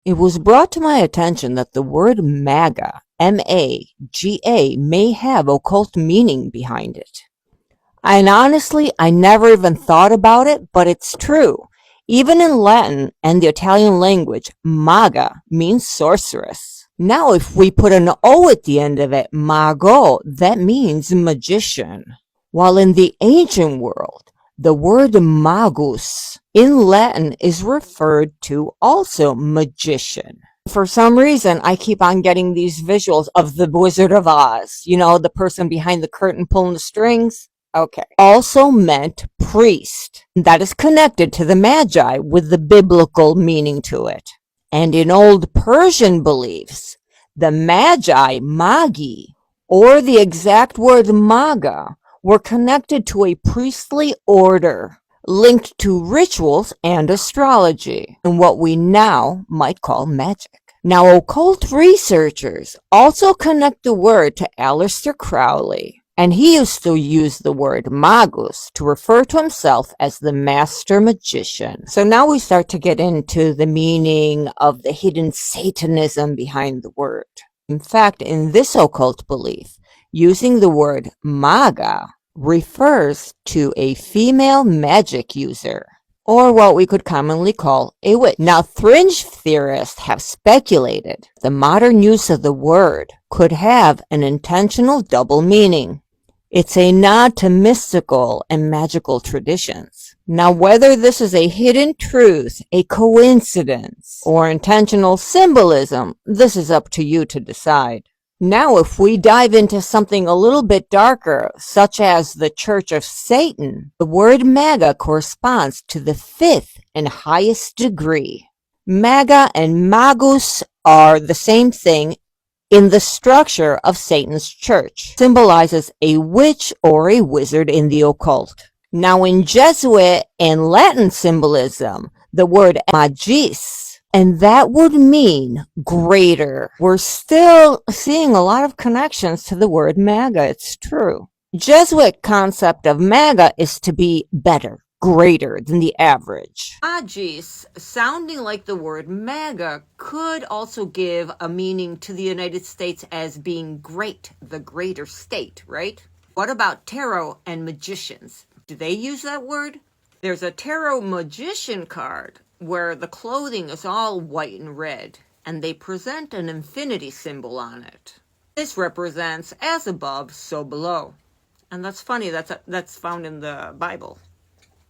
It was brought to my attention that the word Maga, M-A-G-A, may have occult meaning behind it. And honestly, I never even thought about it, but it's true. Even in Latin and the Italian language, Maga means sorceress. Now, if we put an O at the end of it, mago, that means magician. While in the ancient world, the word magus in Latin is referred to also magician. For some reason, I keep on getting these visuals of the Wizard of Oz. You know, the person behind the curtain pulling the strings. Okay. Also meant priest. That is connected to the Magi with the biblical meaning to it. And in old Persian beliefs, the Magi, Magi, or the exact word Maga, were connected to a priestly order linked to rituals and astrology, and what we now might call magic. Now, occult researchers also connect the word to Aleister Crowley, and he used to use the word magus to refer to himself as the master magician. So now we start to get into the meaning of the hidden Satanism behind the word. In fact, in this occult belief, using the word maga refers to a female magic user, or what we could commonly call a witch. Now, fringe theorists have speculated the modern use of the word could have an intentional double meaning. It's a nod to mystical and magical traditions. Now, whether this is a hidden truth, a coincidence, or intentional symbolism, this is up to you to decide. Now, if we dive into something a little bit darker, such as the Church of Satan, the word Maga corresponds to the fifth and highest degree. Maga and magus are the same thing in the structure of Satan's church, symbolizes a witch or a wizard in the occult. Now, in Jesuit and Latin symbolism, the word magis, and that would mean greater. We're still seeing a lot of connections to the word Maga, it's true. Jesuit concept of Maga is to be better, greater than the average. Magis, sounding like the word Maga, could also give a meaning to the United States as being great, the greater state, right? What about tarot and magicians? Do they use that word? There's a tarot magician card where the clothing is all white and red, and they present an infinity symbol on it. This represents as above, so below. And that's funny, that's found in the Bible.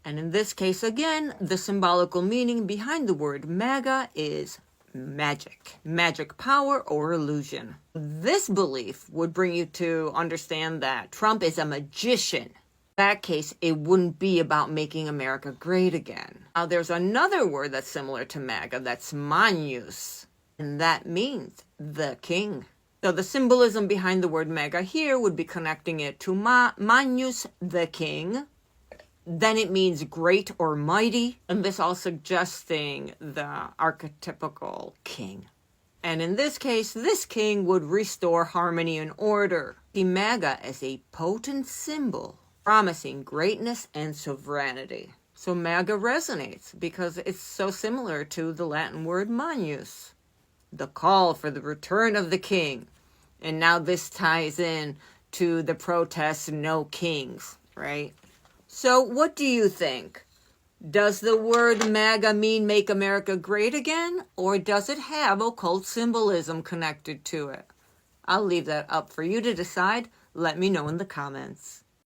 And in this case, again, the symbolical meaning behind the word Maga is magic. Magic power or illusion. This belief would bring you to understand that Trump is a magician. In that case, it wouldn't be about making America great again. Now, there's another word that's similar to Maga, that's Manus, and that means the king. So the symbolism behind the word Maga here would be connecting it to Manus, the king. Then it means great or mighty, and this all suggesting the archetypical king. And in this case, this king would restore harmony and order. The Maga as a potent symbol, promising greatness and sovereignty. So Maga resonates because it's so similar to the Latin word manus, the call for the return of the king. And now this ties in to the protest, no kings, right? So what do you think? Does the word Maga mean make America great again? Or does it have occult symbolism connected to it? I'll leave that up for you to decide. Let me know in the comments.